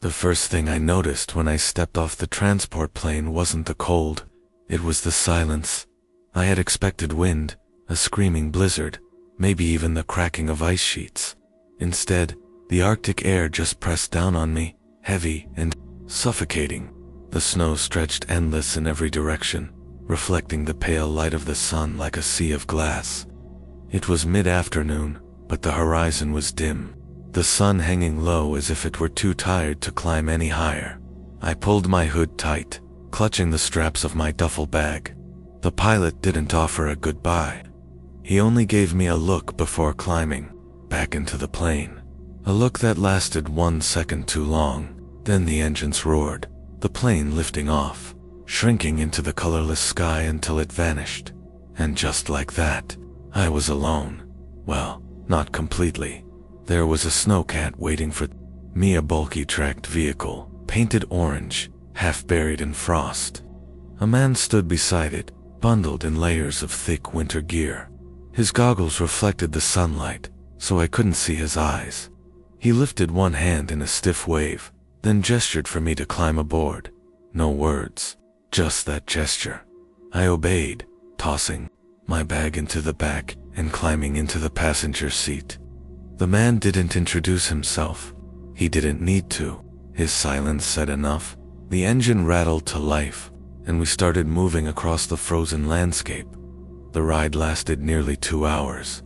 The first thing I noticed when I stepped off the transport plane wasn't the cold, it was the silence. I had expected wind, a screaming blizzard, maybe even the cracking of ice sheets. Instead, the Arctic air just pressed down on me, heavy and suffocating. The snow stretched endless in every direction, reflecting the pale light of the sun like a sea of glass. It was mid-afternoon, but the horizon was dim, the sun hanging low as if it were too tired to climb any higher. I pulled my hood tight, clutching the straps of my duffel bag. The pilot didn't offer a goodbye. He only gave me a look before climbing back into the plane. A look that lasted 1 second too long. Then the engines roared, the plane lifting off, shrinking into the colorless sky until it vanished. And just like that, I was alone. Well, not completely. There was a snowcat waiting for me, a bulky tracked vehicle, painted orange, half buried in frost. A man stood beside it, bundled in layers of thick winter gear. His goggles reflected the sunlight, so I couldn't see his eyes. He lifted one hand in a stiff wave, then gestured for me to climb aboard. No words, just that gesture. I obeyed, tossing my bag into the back and climbing into the passenger seat. The man didn't introduce himself. He didn't need to. His silence said enough. The engine rattled to life, and we started moving across the frozen landscape. The ride lasted nearly 2 hours.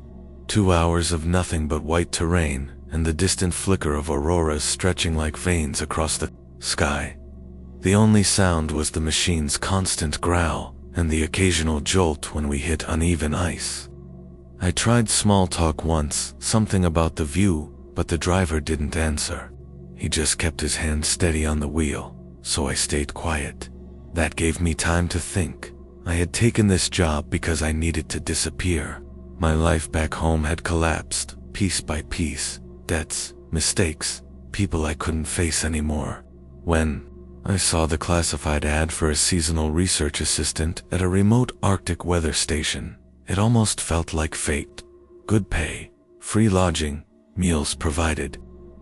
2 hours of nothing but white terrain and the distant flicker of auroras stretching like veins across the sky. The only sound was the machine's constant growl and the occasional jolt when we hit uneven ice. I tried small talk once, something about the view, but the driver didn't answer. He just kept his hand steady on the wheel, so I stayed quiet. That gave me time to think. I had taken this job because I needed to disappear. My life back home had collapsed, piece by piece. Debts, mistakes, people I couldn't face anymore. When I saw the classified ad for a seasonal research assistant at a remote Arctic weather station, it almost felt like fate. Good pay, free lodging, meals provided.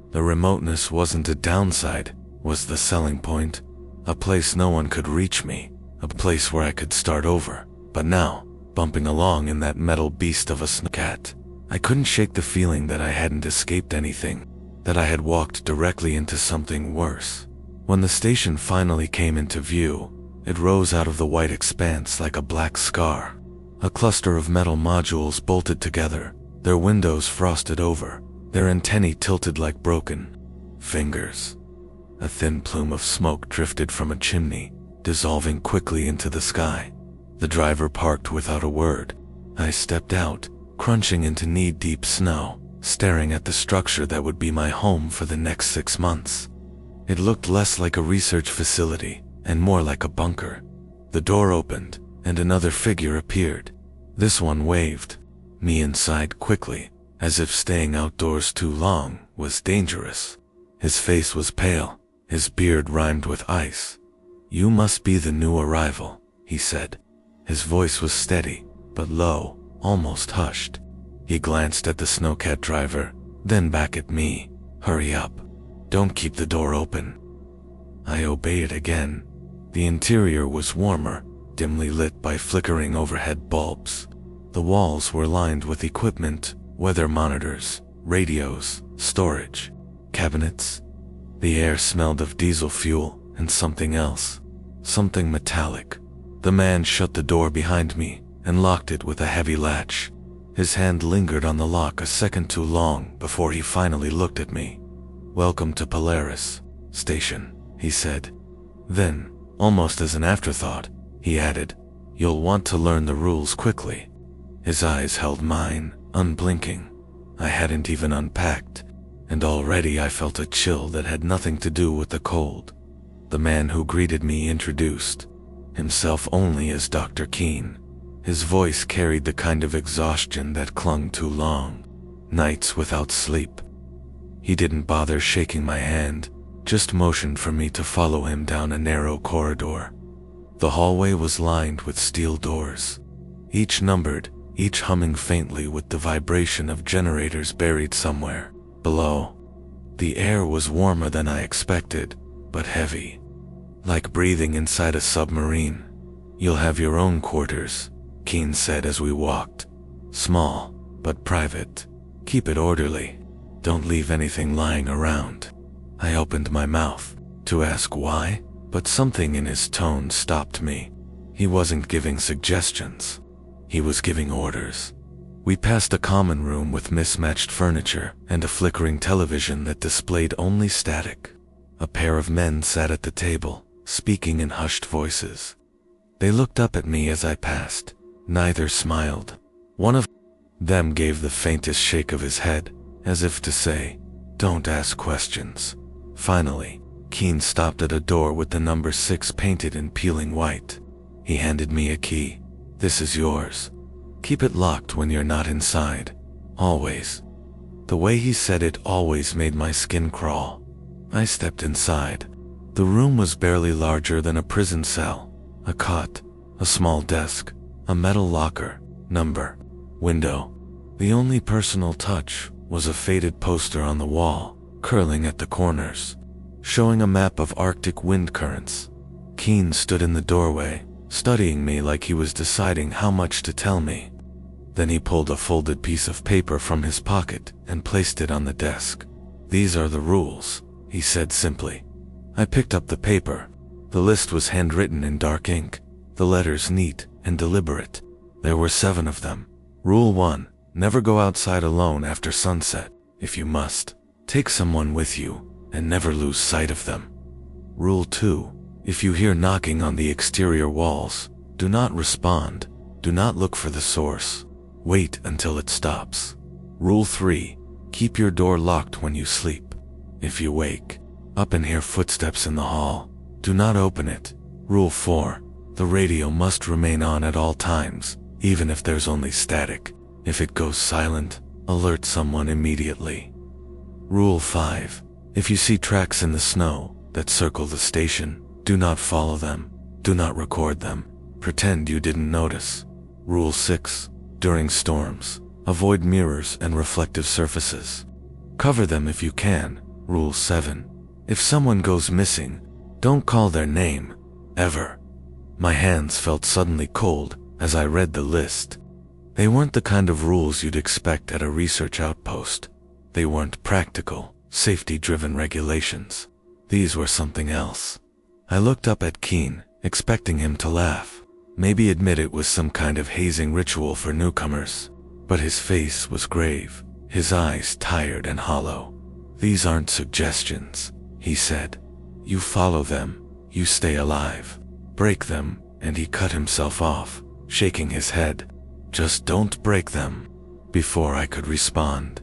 The remoteness wasn't a downside, was the selling point. A place no one could reach me, a place where I could start over. But now, bumping along in that metal beast of a snowcat, I couldn't shake the feeling that I hadn't escaped anything, that I had walked directly into something worse. When the station finally came into view, it rose out of the white expanse like a black scar. A cluster of metal modules bolted together, their windows frosted over, their antennae tilted like broken fingers. A thin plume of smoke drifted from a chimney, dissolving quickly into the sky. The driver parked without a word. I stepped out, crunching into knee-deep snow, staring at the structure that would be my home for the next 6 months. It looked less like a research facility and more like a bunker. The door opened, and another figure appeared. This one waved me inside quickly, as if staying outdoors too long was dangerous. His face was pale, his beard rimed with ice. "You must be the new arrival," he said. His voice was steady, but low, almost hushed. He glanced at the snowcat driver, then back at me. "Hurry up. Don't keep the door open." I obeyed again. The interior was warmer, dimly lit by flickering overhead bulbs. The walls were lined with equipment, weather monitors, radios, storage, cabinets. The air smelled of diesel fuel and something else, something metallic. The man shut the door behind me and locked it with a heavy latch. His hand lingered on the lock a second too long before he finally looked at me. "Welcome to Polaris Station," he said. Then, almost as an afterthought, he added, "You'll want to learn the rules quickly." His eyes held mine, unblinking. I hadn't even unpacked, and already I felt a chill that had nothing to do with the cold. The man who greeted me introduced himself only as Dr. Keene. His voice carried the kind of exhaustion that clung too long, nights without sleep. He didn't bother shaking my hand, just motioned for me to follow him down a narrow corridor. The hallway was lined with steel doors, each numbered, each humming faintly with the vibration of generators buried somewhere below. The air was warmer than I expected, but heavy. Like breathing inside a submarine. You'll have your own quarters, Keen said as we walked. Small, but private. Keep it orderly. Don't leave anything lying around. I opened my mouth to ask why, but something in his tone stopped me. He wasn't giving suggestions. He was giving orders. We passed a common room with mismatched furniture and a flickering television that displayed only static. A pair of men sat at the table, speaking in hushed voices. They looked up at me as I passed. Neither smiled. One of them gave the faintest shake of his head, as if to say, "Don't ask questions." Finally, Keen stopped at a door with the number 6 painted in peeling white. He handed me a key. "This is yours. Keep it locked when you're not inside. Always." The way he said it always made my skin crawl. I stepped inside. The room was barely larger than a prison cell. A cot, a small desk, a metal locker, number, window. The only personal touch was a faded poster on the wall, curling at the corners, showing a map of Arctic wind currents. Keen stood in the doorway, studying me like he was deciding how much to tell me. Then he pulled a folded piece of paper from his pocket and placed it on the desk. "These are the rules," he said simply. I picked up the paper. The list was handwritten in dark ink, the letters neat and deliberate. There were 7 of them. Rule 1, never go outside alone after sunset. If you must, take someone with you and never lose sight of them. Rule 2, if you hear knocking on the exterior walls, do not respond. Do not look for the source. Wait until it stops. Rule 3, keep your door locked when you sleep. If you wake up and hear footsteps in the hall, do not open it. Rule 4, the radio must remain on at all times, even if there's only static. If it goes silent, alert someone immediately. Rule 5, if you see tracks in the snow that circle the station, do not follow them. Do not record them. Pretend you didn't notice. Rule 6, during storms, avoid mirrors and reflective surfaces. Cover them if you can. Rule 7, if someone goes missing, don't call their name, ever. My hands felt suddenly cold as I read the list. They weren't the kind of rules you'd expect at a research outpost. They weren't practical, safety-driven regulations. These were something else. I looked up at Keen, expecting him to laugh, maybe admit it was some kind of hazing ritual for newcomers. But his face was grave, his eyes tired and hollow. "These aren't suggestions," he said. "You follow them, you stay alive. Break them," and he cut himself off, shaking his head. "Just don't break them." Before I could respond,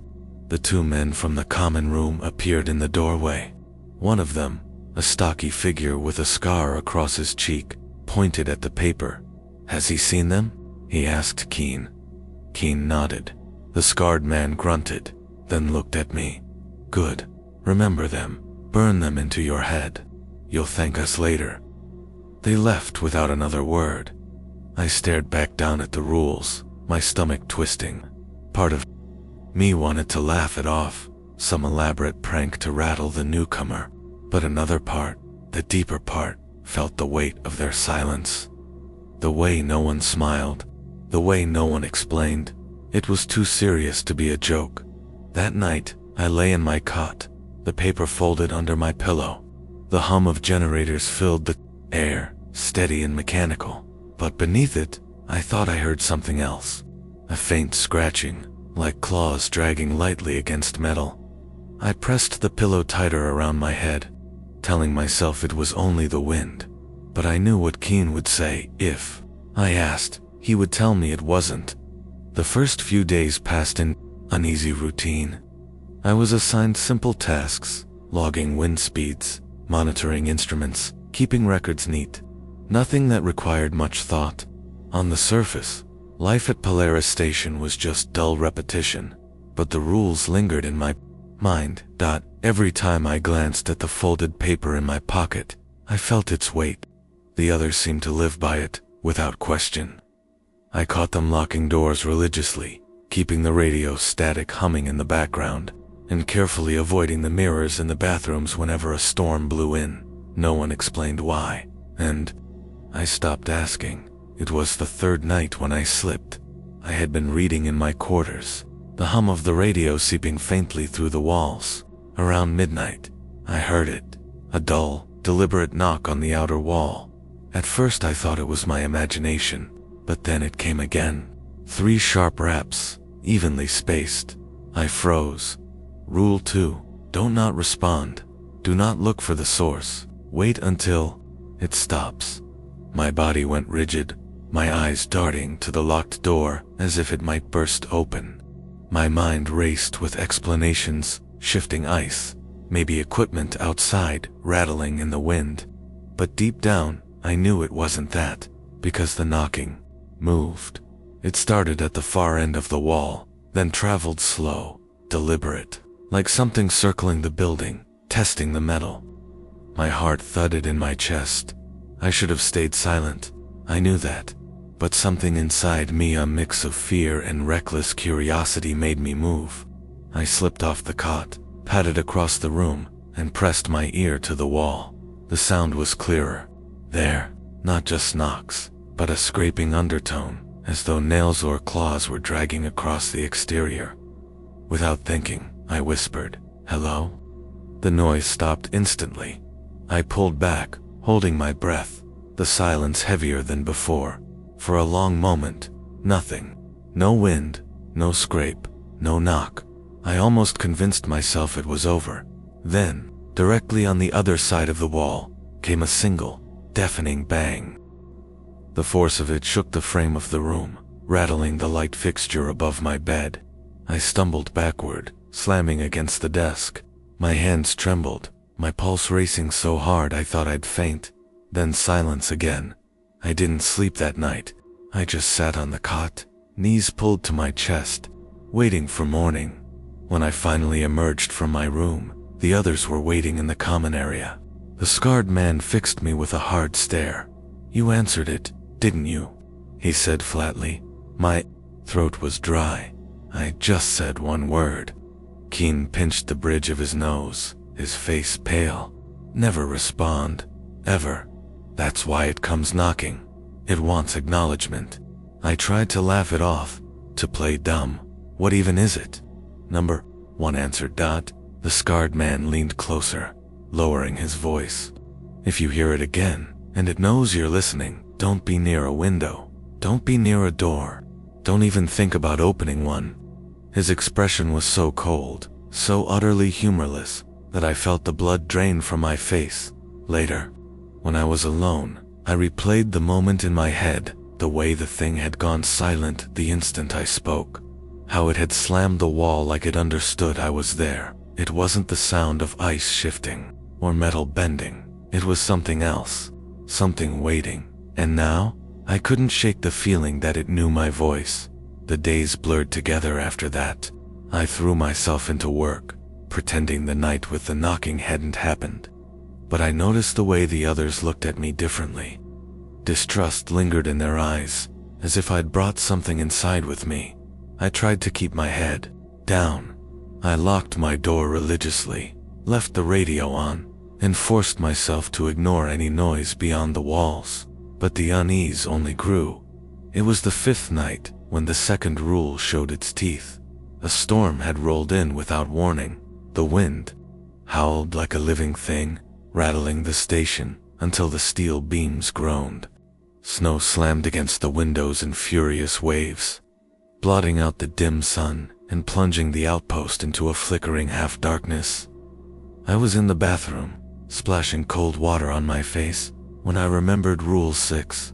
the 2 men from the common room appeared in the doorway. One of them, a stocky figure with a scar across his cheek, pointed at the paper. "Has he seen them?" he asked Keen. Keen nodded. The scarred man grunted, then looked at me. "Good. Remember them. Burn them into your head. You'll thank us later." They left without another word. I stared back down at the rules, my stomach twisting. Part of me wanted to laugh it off, some elaborate prank to rattle the newcomer, but another part, the deeper part, felt the weight of their silence. The way no one smiled, the way no one explained. It was too serious to be a joke. That night, I lay in my cot, the paper folded under my pillow. The hum of generators filled the air, steady and mechanical. But beneath it, I thought I heard something else. A faint scratching, like claws dragging lightly against metal. I pressed the pillow tighter around my head, telling myself it was only the wind. But I knew what Keen would say if I asked. He would tell me it wasn't. The first few days passed in uneasy routine. I was assigned simple tasks, logging wind speeds, monitoring instruments, keeping records neat. Nothing that required much thought. On the surface, life at Polaris Station was just dull repetition, but the rules lingered in my mind. Every time I glanced at the folded paper in my pocket, I felt its weight. The others seemed to live by it, without question. I caught them locking doors religiously, keeping the radio static humming in the background. and carefully avoiding the mirrors in the bathrooms whenever a storm blew in. No one explained why, and I stopped asking. It was the third night when I slipped. I had been reading in my quarters, the hum of the radio seeping faintly through the walls. Around midnight, I heard it, a dull, deliberate knock on the outer wall. At first I thought it was my imagination, but then it came again. 3 sharp raps, evenly spaced. I froze. Rule 2. Do not respond. Do not look for the source. Wait until it stops. My body went rigid, my eyes darting to the locked door as if it might burst open. My mind raced with explanations, shifting ice, maybe equipment outside rattling in the wind. But deep down, I knew it wasn't that, because the knocking moved. It started at the far end of the wall, then traveled slow, deliberate, like something circling the building, testing the metal. My heart thudded in my chest. I should have stayed silent, I knew that. But something inside me, a mix of fear and reckless curiosity, made me move. I slipped off the cot, padded across the room, and pressed my ear to the wall. The sound was clearer. There, not just knocks, but a scraping undertone, as though nails or claws were dragging across the exterior. Without thinking, I whispered, "Hello?" The noise stopped instantly. I pulled back, holding my breath, the silence heavier than before. For a long moment, nothing. No wind, no scrape, no knock. I almost convinced myself it was over. Then, directly on the other side of the wall, came a single, deafening bang. The force of it shook the frame of the room, rattling the light fixture above my bed. I stumbled backward, slamming against the desk. My hands trembled, my pulse racing so hard I thought I'd faint. Then silence again. I didn't sleep that night. I just sat on the cot, knees pulled to my chest, waiting for morning. When I finally emerged from my room, the others were waiting in the common area. The scarred man fixed me with a hard stare. "You answered it, didn't you?" he said flatly. My throat was dry. I just said one word. Keen pinched the bridge of his nose, his face pale. "Never respond. Ever. That's why it comes knocking. It wants acknowledgement." I tried to laugh it off, to play dumb. "What even is it?" "Number 1 answered Dot." The scarred man leaned closer, lowering his voice. "If you hear it again, and it knows you're listening, don't be near a window. Don't be near a door. Don't even think about opening one." His expression was so cold, so utterly humorless, that I felt the blood drain from my face. Later, when I was alone, I replayed the moment in my head, the way the thing had gone silent the instant I spoke. How it had slammed the wall like it understood I was there. It wasn't the sound of ice shifting, or metal bending. It was something else, something waiting. And now, I couldn't shake the feeling that it knew my voice. The days blurred together after that. I threw myself into work, pretending the night with the knocking hadn't happened. But I noticed the way the others looked at me differently. Distrust lingered in their eyes, as if I'd brought something inside with me. I tried to keep my head down. I locked my door religiously, left the radio on, and forced myself to ignore any noise beyond the walls. But the unease only grew. It was the 5th night when the second rule showed its teeth. A storm had rolled in without warning. The wind howled like a living thing, rattling the station until the steel beams groaned. Snow slammed against the windows in furious waves, blotting out the dim sun and plunging the outpost into a flickering half-darkness. I was in the bathroom, splashing cold water on my face, when I remembered Rule 6.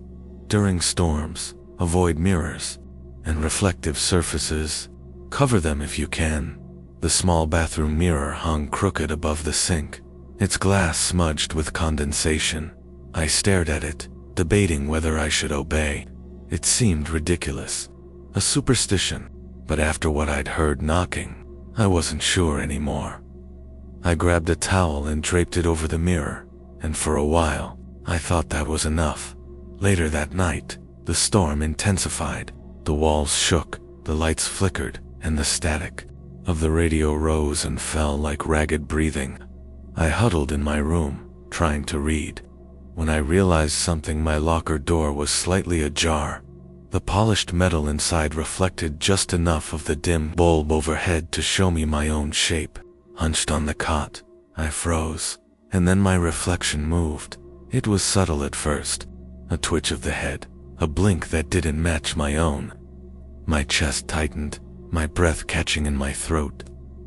During storms, avoid mirrors and reflective surfaces. Cover them if you can. The small bathroom mirror hung crooked above the sink, its glass smudged with condensation. I stared at it, debating whether I should obey. It seemed ridiculous, a superstition, but after what I'd heard knocking, I wasn't sure anymore. I grabbed a towel and draped it over the mirror, and for a while, I thought that was enough. Later that night, the storm intensified. The walls shook, the lights flickered, and the static of the radio rose and fell like ragged breathing. I huddled in my room, trying to read. When I realized something, my locker door was slightly ajar. The polished metal inside reflected just enough of the dim bulb overhead to show me my own shape. Hunched on the cot, I froze, and then my reflection moved. It was subtle at first, a twitch of the head, a blink that didn't match my own. My chest tightened, my breath catching in my throat.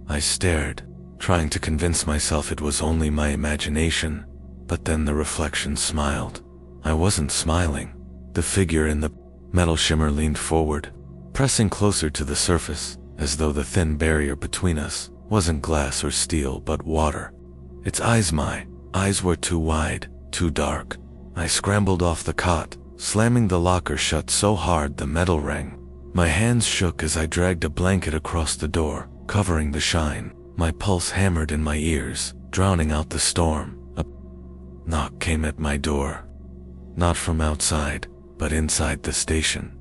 I stared, trying to convince myself it was only my imagination, but then the reflection smiled. I wasn't smiling. The figure in the metal shimmer leaned forward, pressing closer to the surface, as though the thin barrier between us wasn't glass or steel but water. Its eyes, my eyes, were too wide, too dark. I scrambled off the cot, slamming the locker shut so hard the metal rang. My hands shook as I dragged a blanket across the door, covering the shine. My pulse hammered in my ears, drowning out the storm. A knock came at my door. Not from outside, but inside the station.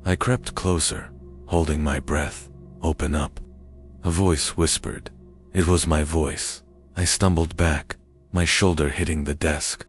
I crept closer, holding my breath. Open up. A voice whispered. It was my voice. I stumbled back, my shoulder hitting the desk.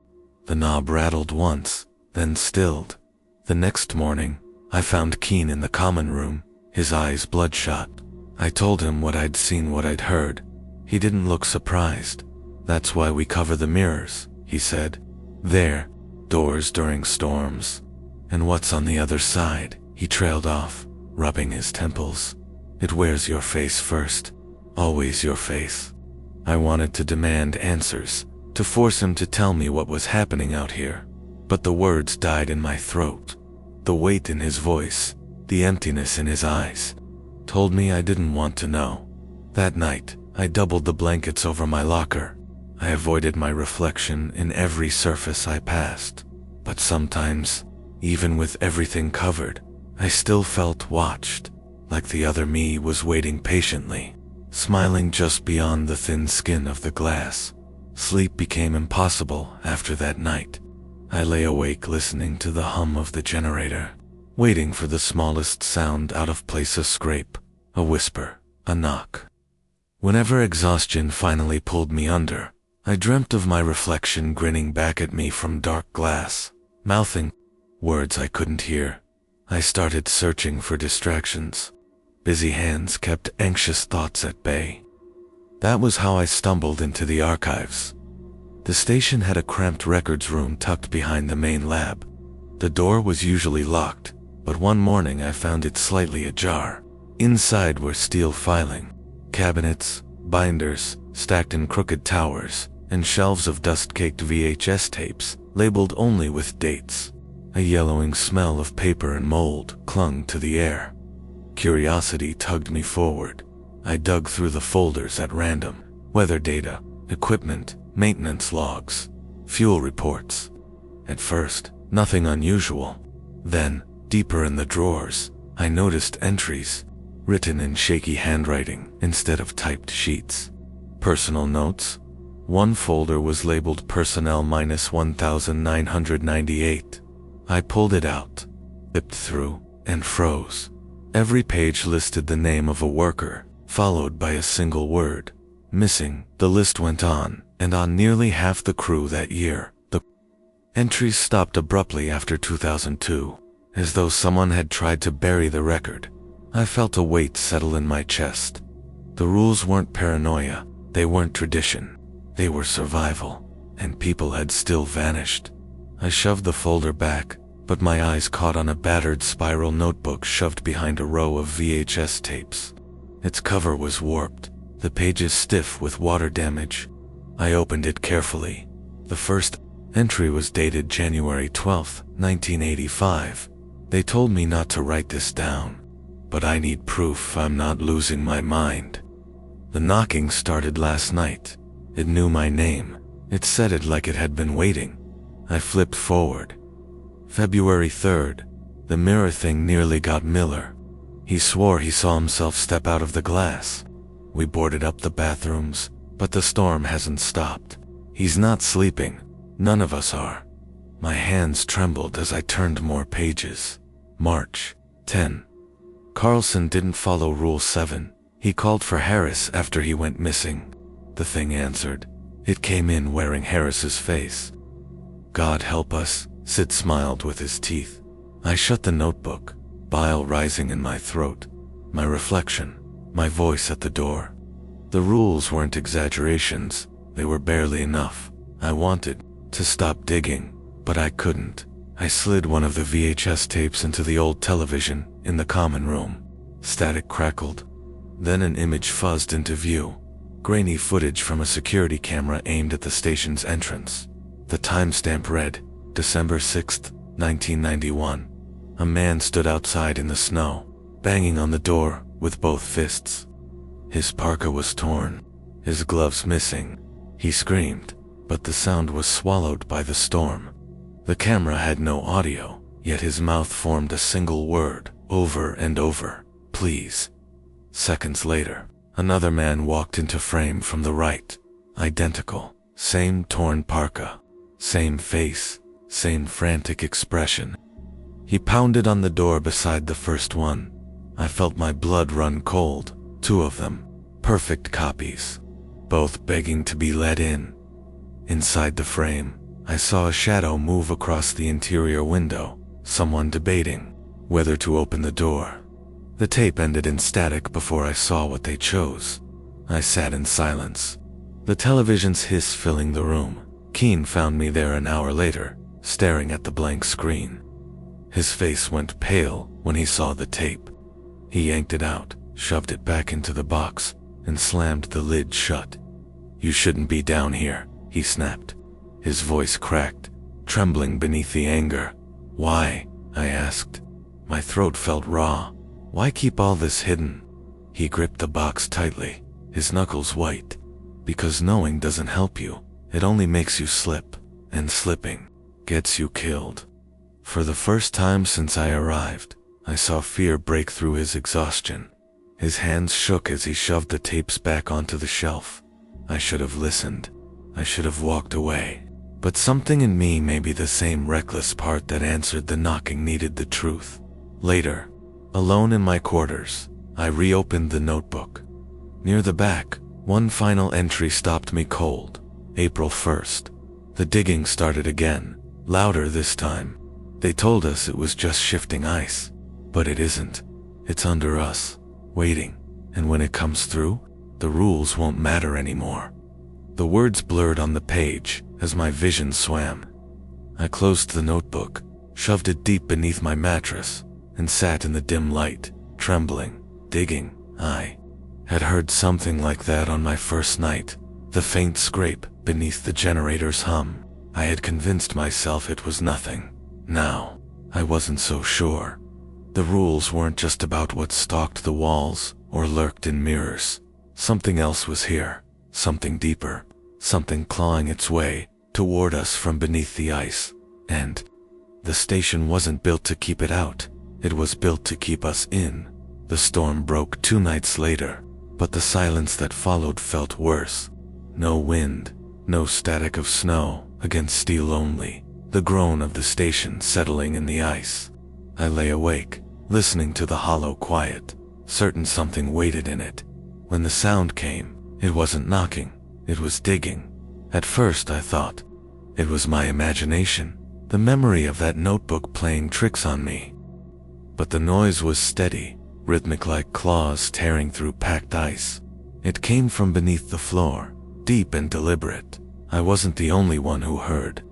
The knob rattled once, then stilled. The next morning, I found Keen in the common room, his eyes bloodshot. I told him what I'd seen, what I'd heard. He didn't look surprised. That's why we cover the mirrors, he said. They're doors during storms. And what's on the other side? He trailed off, rubbing his temples. It wears your face first. Always your face. I wanted to demand answers, to force him to tell me what was happening out here. But the words died in my throat. The weight in his voice, the emptiness in his eyes, told me I didn't want to know. That night, I doubled the blankets over my locker. I avoided my reflection in every surface I passed. But sometimes, even with everything covered, I still felt watched, like the other me was waiting patiently, smiling just beyond the thin skin of the glass. Sleep became impossible after that night. I lay awake listening to the hum of the generator, waiting for the smallest sound out of place, a scrape, a whisper, a knock. Whenever exhaustion finally pulled me under, I dreamt of my reflection grinning back at me from dark glass, mouthing words I couldn't hear. I started searching for distractions. Busy hands kept anxious thoughts at bay. That was how I stumbled into the archives. The station had a cramped records room tucked behind the main lab. The door was usually locked, but one morning I found it slightly ajar. Inside were steel filing cabinets, binders stacked in crooked towers, and shelves of dust-caked VHS tapes labeled only with dates. A yellowing smell of paper and mold clung to the air. Curiosity tugged me forward. I dug through the folders at random. Weather data, equipment, maintenance logs, fuel reports. At first, nothing unusual. Then, deeper in the drawers, I noticed entries, written in shaky handwriting instead of typed sheets. Personal notes. One folder was labeled Personnel -1998. I pulled it out, flipped through, and froze. Every page listed the name of a worker, followed by a single word, missing. The list went on, and on nearly half the crew that year. The entries stopped abruptly after 2002, as though someone had tried to bury the record. I felt a weight settle in my chest. The rules weren't paranoia, they weren't tradition. They were survival, and people had still vanished. I shoved the folder back, but my eyes caught on a battered spiral notebook shoved behind a row of VHS tapes. Its cover was warped, the pages stiff with water damage. I opened it carefully. The first entry was dated January 12, 1985. They told me not to write this down, but I need proof I'm not losing my mind. The knocking started last night. It knew my name. It said it like it had been waiting. I flipped forward. February 3rd. The mirror thing nearly got Miller. He swore he saw himself step out of the glass. We boarded up the bathrooms, but the storm hasn't stopped. He's not sleeping. None of us are. My hands trembled as I turned more pages. March 10. Carlson didn't follow Rule 7. He called for Harris after he went missing. The thing answered. It came in wearing Harris's face. God help us, Sid smiled with his teeth. I shut the notebook, bile rising in my throat. My reflection, my voice at the door. The rules weren't exaggerations, they were barely enough. I wanted to stop digging, but I couldn't. I slid one of the VHS tapes into the old television in the common room. Static crackled. Then an image fuzzed into view. Grainy footage from a security camera aimed at the station's entrance. The timestamp read, December 6th, 1991. A man stood outside in the snow, banging on the door with both fists. His parka was torn, his gloves missing. He screamed, but the sound was swallowed by the storm. The camera had no audio, yet his mouth formed a single word, over and over, please. Seconds later, another man walked into frame from the right. Identical, same torn parka, same face, same frantic expression. He pounded on the door beside the first one. I felt my blood run cold, 2 of them, perfect copies, both begging to be let in. Inside the frame, I saw a shadow move across the interior window, someone debating whether to open the door. The tape ended in static before I saw what they chose. I sat in silence, the television's hiss filling the room. Keen found me there an hour later, staring at the blank screen. His face went pale when he saw the tape. He yanked it out, shoved it back into the box, and slammed the lid shut. You shouldn't be down here, he snapped. His voice cracked, trembling beneath the anger. Why? I asked. My throat felt raw. Why keep all this hidden? He gripped the box tightly, his knuckles white. Because knowing doesn't help you, it only makes you slip, and slipping gets you killed. For the first time since I arrived, I saw fear break through his exhaustion. His hands shook as he shoved the tapes back onto the shelf. I should have listened. I should have walked away. But something in me, maybe the same reckless part that answered the knocking, needed the truth. Later, alone in my quarters, I reopened the notebook. Near the back, one final entry stopped me cold. April 1st. The digging started again, louder this time. They told us it was just shifting ice. But it isn't. It's under us, waiting. And when it comes through, the rules won't matter anymore. The words blurred on the page as my vision swam. I closed the notebook, shoved it deep beneath my mattress, and sat in the dim light, trembling, digging. I had heard something like that on my first night, the faint scrape beneath the generator's hum. I had convinced myself it was nothing. Now, I wasn't so sure. The rules weren't just about what stalked the walls or lurked in mirrors. Something else was here, something deeper, something clawing its way toward us from beneath the ice. And the station wasn't built to keep it out, it was built to keep us in. The storm broke 2 nights later, but the silence that followed felt worse. No wind, no static of snow against steel only, the groan of the station settling in the ice. I lay awake, listening to the hollow quiet, certain something waited in it. When the sound came, it wasn't knocking, it was digging. At first I thought it was my imagination, the memory of that notebook playing tricks on me. But the noise was steady, rhythmic like claws tearing through packed ice. It came from beneath the floor, deep and deliberate. I wasn't the only one who heard.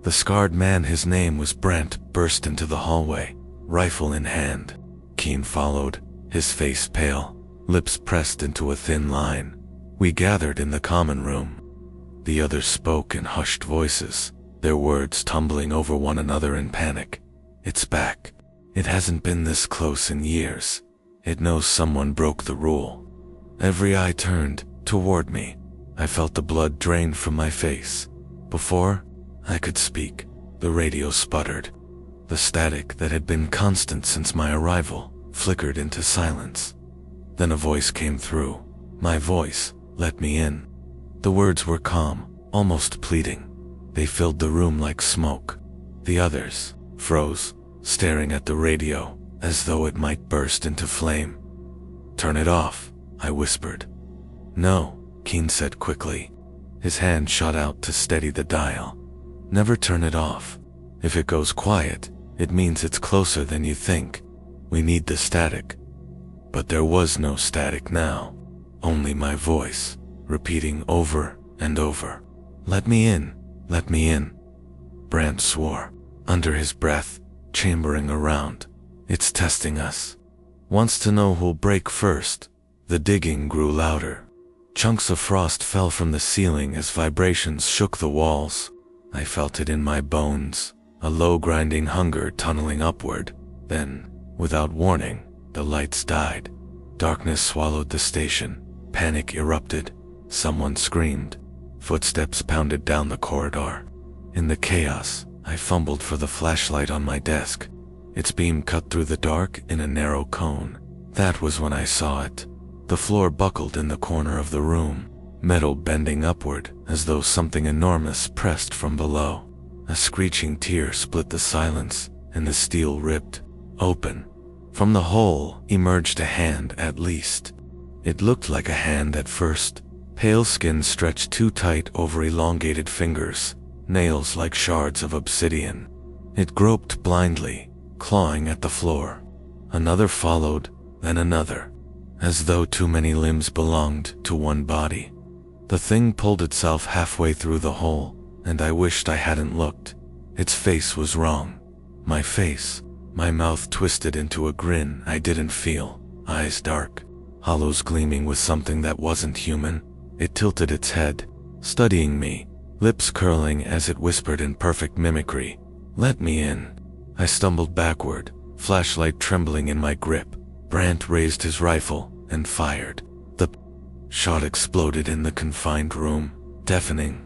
The scarred man, his name was Brent, burst into the hallway, rifle in hand. Keen followed, his face pale, lips pressed into a thin line. We gathered in the common room. The others spoke in hushed voices, their words tumbling over one another in panic. It's back. It hasn't been this close in years. It knows someone broke the rule. Every eye turned toward me. I felt the blood drain from my face. Before I could speak, the radio sputtered. The static that had been constant since my arrival flickered into silence. Then a voice came through. My voice, let me in. The words were calm, almost pleading. They filled the room like smoke. The others froze, staring at the radio as though it might burst into flame. Turn it off, I whispered. No, Keen said quickly. His hand shot out to steady the dial. Never turn it off. If it goes quiet, it means it's closer than you think. We need the static. But there was no static now. Only my voice, repeating over and over. Let me in, let me in. Brant swore, under his breath, chambering around. It's testing us. Wants to know who'll break first. The digging grew louder. Chunks of frost fell from the ceiling as vibrations shook the walls. I felt it in my bones, a low grinding hunger tunneling upward. Then, without warning, the lights died. Darkness swallowed the station. Panic erupted. Someone screamed. Footsteps pounded down the corridor. In the chaos, I fumbled for the flashlight on my desk. Its beam cut through the dark in a narrow cone. That was when I saw it. The floor buckled in the corner of the room, metal bending upward as though something enormous pressed from below. A screeching tear split the silence, and the steel ripped open. From the hole emerged a hand at least. It looked like a hand at first. Pale skin stretched too tight over elongated fingers, nails like shards of obsidian. It groped blindly, clawing at the floor. Another followed, then another, as though too many limbs belonged to one body. The thing pulled itself halfway through the hole, and I wished I hadn't looked. Its face was wrong. My face, my mouth twisted into a grin I didn't feel, eyes dark, hollows gleaming with something that wasn't human. It tilted its head, studying me, lips curling as it whispered in perfect mimicry, "Let me in." I stumbled backward, flashlight trembling in my grip. Brant raised his rifle and fired. The shot exploded in the confined room, deafening.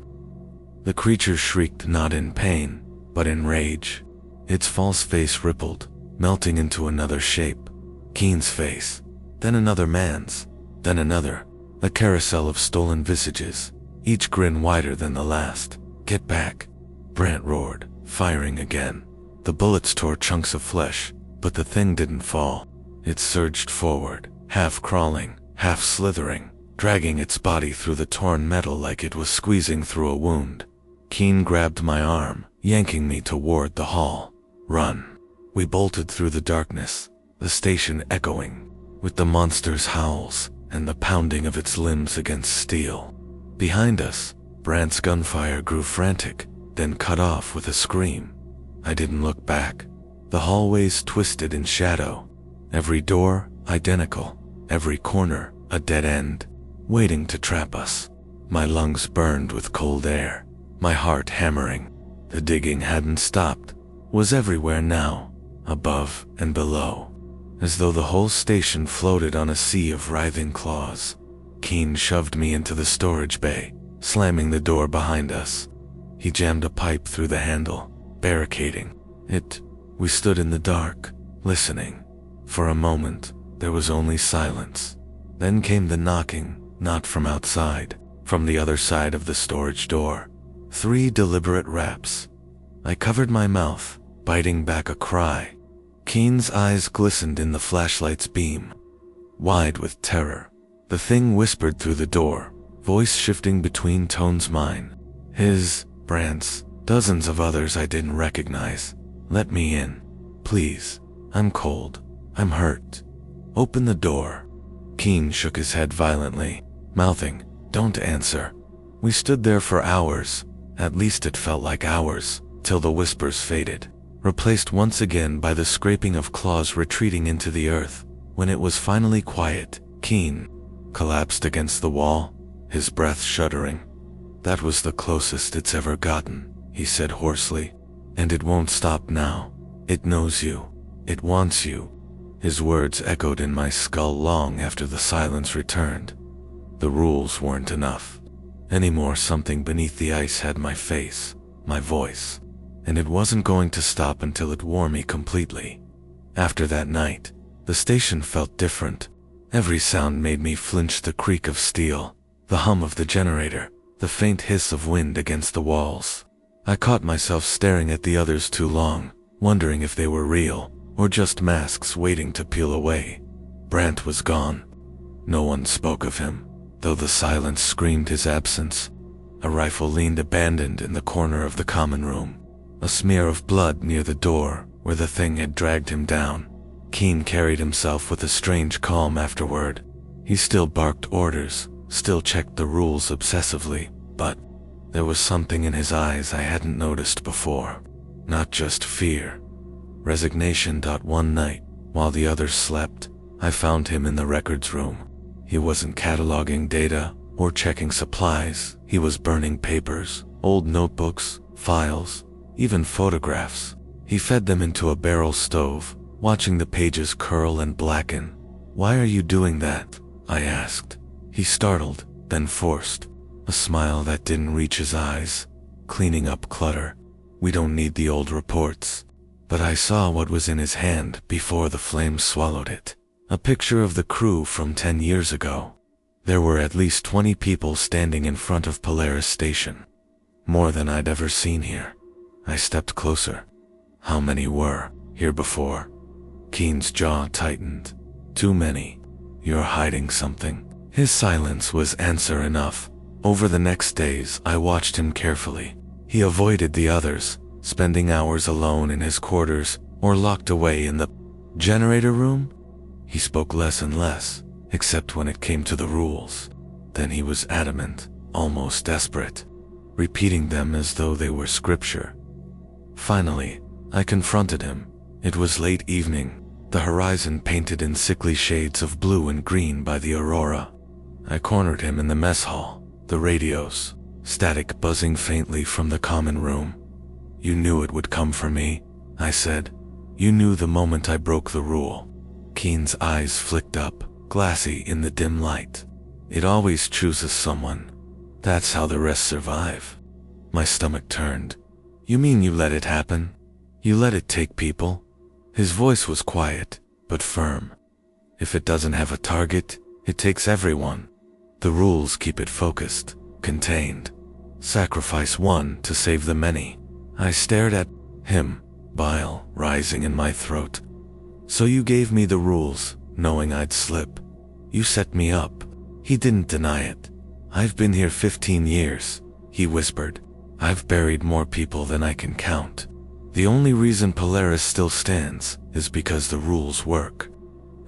The creature shrieked not in pain, but in rage. Its false face rippled, melting into another shape. Keen's face, then another man's, then another. A carousel of stolen visages, each grin wider than the last. "Get back," Brant roared, firing again. The bullets tore chunks of flesh, but the thing didn't fall. It surged forward, half crawling, half slithering, dragging its body through the torn metal like it was squeezing through a wound. Keen grabbed my arm, yanking me toward the hall. "Run." We bolted through the darkness, the station echoing, with the monster's howls and the pounding of its limbs against steel. Behind us, Brant's gunfire grew frantic, then cut off with a scream. I didn't look back. The hallways twisted in shadow. Every door identical, every corner a dead end, waiting to trap us. My lungs burned with cold air, my heart hammering. The digging hadn't stopped, was everywhere now, above and below, as though the whole station floated on a sea of writhing claws. Keen shoved me into the storage bay, slamming the door behind us. He jammed a pipe through the handle, barricading it. We stood in the dark, listening. For a moment, there was only silence. Then came the knocking, not from outside, from the other side of the storage door. 3 deliberate raps. I covered my mouth, biting back a cry. Keen's eyes glistened in the flashlight's beam, wide with terror. The thing whispered through the door, voice shifting between tones mine. His, Brant's, dozens of others I didn't recognize. "Let me in. Please. I'm cold. I'm hurt. Open the door." Keen shook his head violently, mouthing, "Don't answer." We stood there for hours, at least it felt like hours, till the whispers faded, replaced once again by the scraping of claws retreating into the earth. When it was finally quiet, Keen collapsed against the wall, his breath shuddering. "That was the closest it's ever gotten," he said hoarsely. "And it won't stop now. It knows you. It wants you." His words echoed in my skull long after the silence returned. The rules weren't enough. Anymore, something beneath the ice had my face, my voice, and it wasn't going to stop until it wore me completely. After that night, the station felt different. Every sound made me flinch: the creak of steel, the hum of the generator, the faint hiss of wind against the walls. I caught myself staring at the others too long, wondering if they were real, or just masks waiting to peel away. Brant was gone. No one spoke of him, though the silence screamed his absence. A rifle leaned abandoned in the corner of the common room, a smear of blood near the door where the thing had dragged him down. Keen carried himself with a strange calm afterward. He still barked orders, still checked the rules obsessively, but there was something in his eyes I hadn't noticed before. Not just fear. Resignation. One night, while the others slept, I found him in the records room. He wasn't cataloging data or checking supplies. He was burning papers, old notebooks, files, even photographs. He fed them into a barrel stove, watching the pages curl and blacken. "Why are you doing that?" I asked. He startled, then forced a smile that didn't reach his eyes. "Cleaning up clutter. We don't need the old reports." But I saw what was in his hand before the flames swallowed it. A picture of the crew from 10 years ago. There were at least 20 people standing in front of Polaris Station. More than I'd ever seen here. I stepped closer. How many were here before? Keen's jaw tightened. "Too many. You're hiding something." His silence was answer enough. Over the next days, I watched him carefully. He avoided the others, spending hours alone in his quarters or locked away in the generator room. He spoke less and less, except when it came to the rules. Then he was adamant, almost desperate, repeating them as though they were scripture. Finally, I confronted him. It was late evening, the horizon painted in sickly shades of blue and green by the aurora. I cornered him in the mess hall, the radios, static buzzing faintly from the common room. "You knew it would come for me," I said. "You knew the moment I broke the rule." Keen's eyes flicked up, glassy in the dim light. "It always chooses someone. That's how the rest survive." My stomach turned. "You mean you let it happen? You let it take people?" His voice was quiet, but firm. "If it doesn't have a target, it takes everyone. The rules keep it focused, contained. Sacrifice one to save the many." I stared at him, bile rising in my throat. "So you gave me the rules, knowing I'd slip. You set me up." He didn't deny it. "I've been here 15 years, he whispered. "I've buried more people than I can count. The only reason Polaris still stands is because the rules work.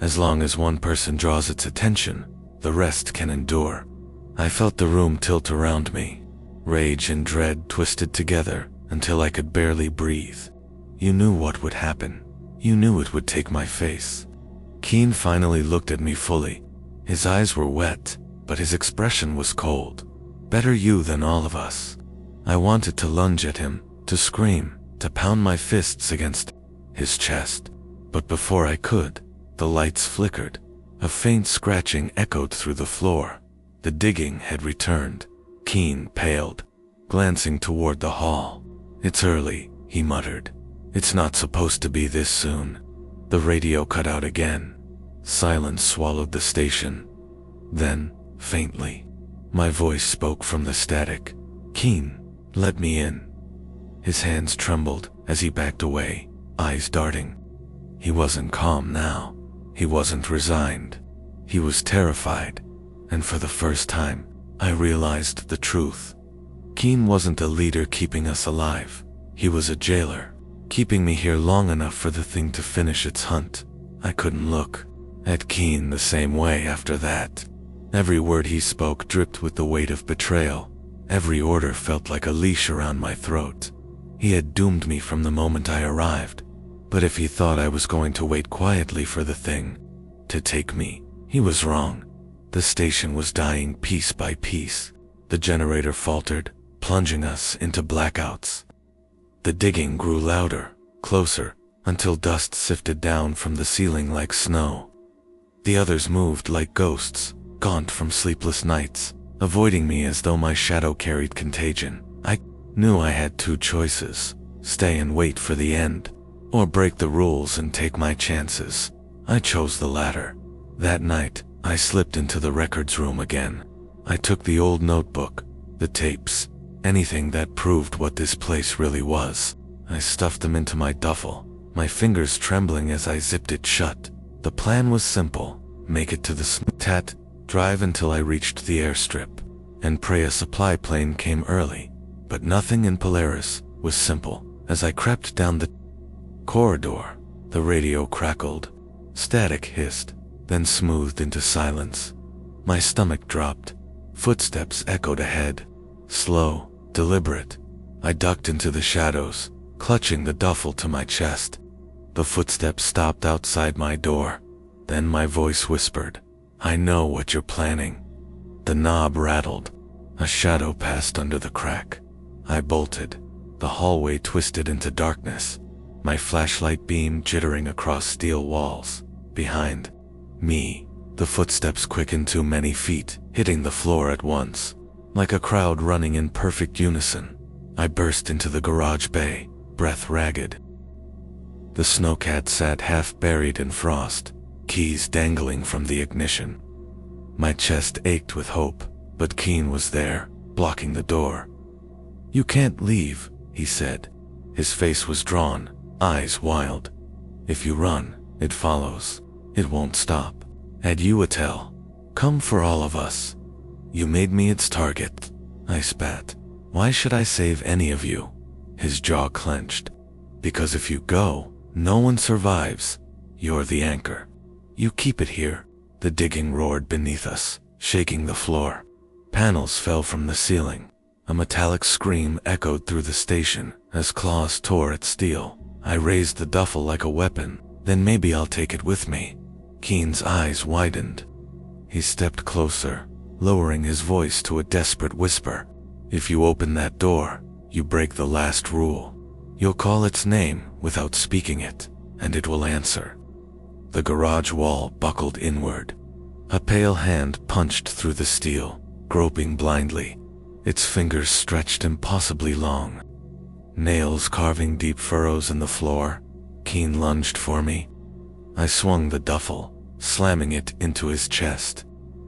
As long as one person draws its attention, the rest can endure." I felt the room tilt around me. Rage and dread twisted together until I could barely breathe. "You knew what would happen. You knew it would take my face." Keen finally looked at me fully. His eyes were wet, but his expression was cold. "Better you than all of us." I wanted to lunge at him, to scream, to pound my fists against his chest. But before I could, the lights flickered. A faint scratching echoed through the floor. The digging had returned. Keen paled, glancing toward the hall. "It's early," he muttered. "It's not supposed to be this soon." The radio cut out again. Silence swallowed the station. Then, faintly, my voice spoke from the static. "Keen, let me in." His hands trembled as he backed away, eyes darting. He wasn't calm now. He wasn't resigned. He was terrified. And for the first time, I realized the truth. Keen wasn't a leader keeping us alive. He was a jailer, keeping me here long enough for the thing to finish its hunt. I couldn't look at Keen the same way after that. Every word he spoke dripped with the weight of betrayal. Every order felt like a leash around my throat. He had doomed me from the moment I arrived. But if he thought I was going to wait quietly for the thing to take me, he was wrong. The station was dying piece by piece. The generator faltered, plunging us into blackouts. The digging grew louder, closer, until dust sifted down from the ceiling like snow. The others moved like ghosts, gaunt from sleepless nights, avoiding me as though my shadow carried contagion. I knew I had two choices: stay and wait for the end, or break the rules and take my chances. I chose the latter. That night, I slipped into the records room again. I took the old notebook, the tapes, anything that proved what this place really was. I stuffed them into my duffel, my fingers trembling as I zipped it shut. The plan was simple: make it to the drive until I reached the airstrip, and pray a supply plane came early. But nothing in Polaris was simple. As I crept down the corridor, the radio crackled, static hissed, then smoothed into silence. My stomach dropped. Footsteps echoed ahead, slow, deliberate. I ducked into the shadows, clutching the duffel to my chest. The footsteps stopped outside my door. Then my voice whispered, "I know what you're planning." The knob rattled. A shadow passed under the crack. I bolted. The hallway twisted into darkness, my flashlight beam jittering across steel walls. Behind me, the footsteps quickened to many feet, hitting the floor at once. Like a crowd running in perfect unison, I burst into the garage bay, breath ragged. The snowcat sat half buried in frost, keys dangling from the ignition. My chest ached with hope, but Keen was there, blocking the door. "You can't leave," he said. His face was drawn, eyes wild. "If you run, it follows. It won't stop. Had you a tell. Come for all of us. You made me its target." I spat. "Why should I save any of you?" His jaw clenched. "Because if you go, no one survives. You're the anchor. You keep it here." The digging roared beneath us, shaking the floor. Panels fell from the ceiling. A metallic scream echoed through the station as claws tore at steel. I raised the duffel like a weapon. "Then maybe I'll take it with me." Keen's eyes widened. He stepped closer, lowering his voice to a desperate whisper. "If you open that door, you break the last rule. You'll call its name without speaking it, and it will answer." The garage wall buckled inward. A pale hand punched through the steel, groping blindly. Its fingers stretched impossibly long, nails carving deep furrows in the floor. Keen lunged for me. I swung the duffel, slamming it into his chest.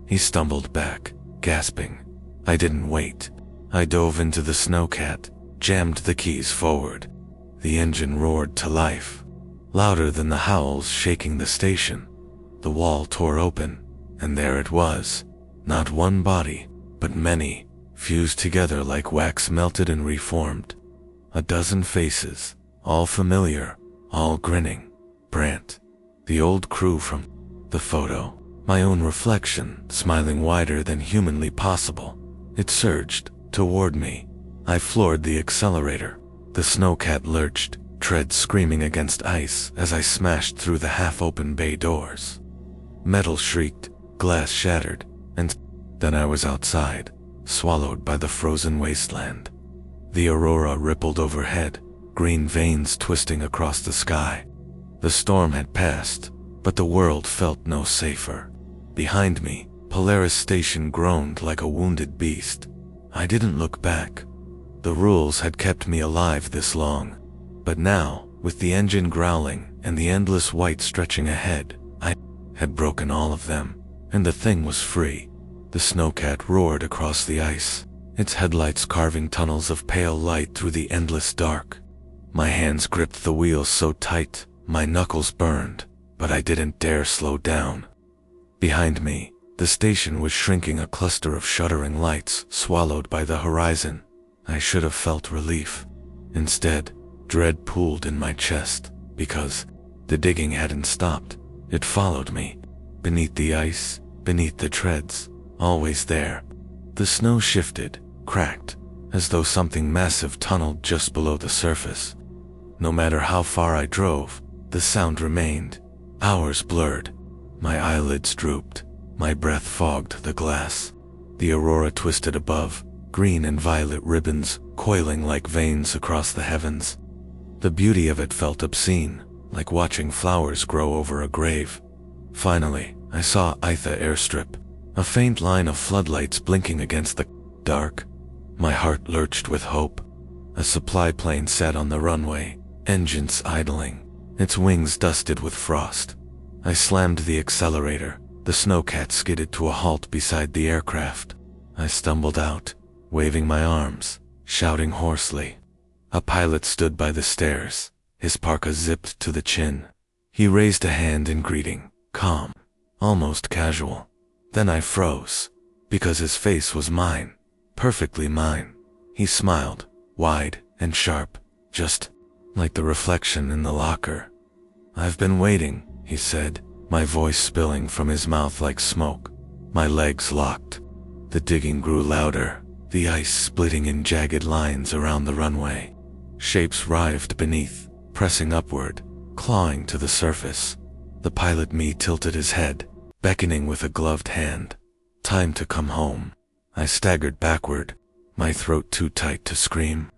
He stumbled back, gasping. I didn't wait. I dove into the snowcat, jammed the keys forward. The engine roared to life, louder than the howls shaking the station. The wall tore open, and there it was. Not one body, but many, fused together like wax melted and reformed. A dozen faces, all familiar, all grinning. Brant, the old crew from the photo, my own reflection, smiling wider than humanly possible. It surged toward me. I floored the accelerator. The snowcat lurched, tread screaming against ice as I smashed through the half-open bay doors. Metal shrieked, glass shattered, and then I was outside, swallowed by the frozen wasteland. The aurora rippled overhead, green veins twisting across the sky. The storm had passed, but the world felt no safer. Behind me, Polaris Station groaned like a wounded beast. I didn't look back. The rules had kept me alive this long. But now, with the engine growling and the endless white stretching ahead, I had broken all of them, and the thing was free. The snowcat roared across the ice, its headlights carving tunnels of pale light through the endless dark. My hands gripped the wheels so tight, my knuckles burned, but I didn't dare slow down. Behind me, the station was shrinking, a cluster of shuddering lights swallowed by the horizon. I should have felt relief. Instead, dread pooled in my chest, because the digging hadn't stopped. It followed me, beneath the ice, beneath the treads, always there. The snow shifted, cracked, as though something massive tunneled just below the surface. No matter how far I drove, the sound remained. Hours blurred. My eyelids drooped. My breath fogged the glass. The aurora twisted above, green and violet ribbons coiling like veins across the heavens. The beauty of it felt obscene, like watching flowers grow over a grave. Finally, I saw Itha airstrip, a faint line of floodlights blinking against the dark. My heart lurched with hope. A supply plane sat on the runway, engines idling, its wings dusted with frost. I slammed the accelerator. The snowcat skidded to a halt beside the aircraft. I stumbled out, waving my arms, shouting hoarsely. A pilot stood by the stairs, his parka zipped to the chin. He raised a hand in greeting, calm, almost casual. Then I froze, because his face was mine, perfectly mine. He smiled, wide and sharp, just like the reflection in the locker. "I've been waiting," he said, my voice spilling from his mouth like smoke. My legs locked. The digging grew louder, the ice splitting in jagged lines around the runway. Shapes writhed beneath, pressing upward, clawing to the surface. The pilot me tilted his head, beckoning with a gloved hand. Time to come home. I staggered backward, my throat too tight to scream.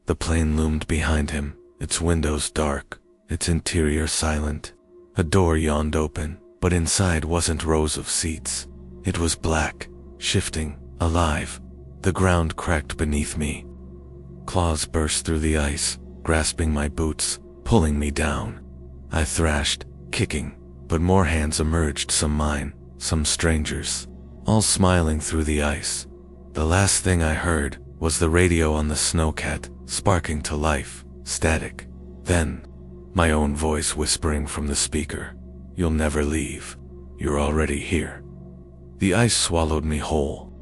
The plane loomed behind him, its windows dark, its interior silent. A door yawned open, but inside wasn't rows of seats. It was black, shifting, alive. The ground cracked beneath me. Claws burst through the ice, grasping my boots, pulling me down. I thrashed, kicking, but more hands emerged, some mine, some strangers, all smiling through the ice. The last thing I heard was the radio on the snowcat, sparking to life, static. Then, my own voice whispering from the speaker, "You'll never leave. You're already here." The ice swallowed me whole.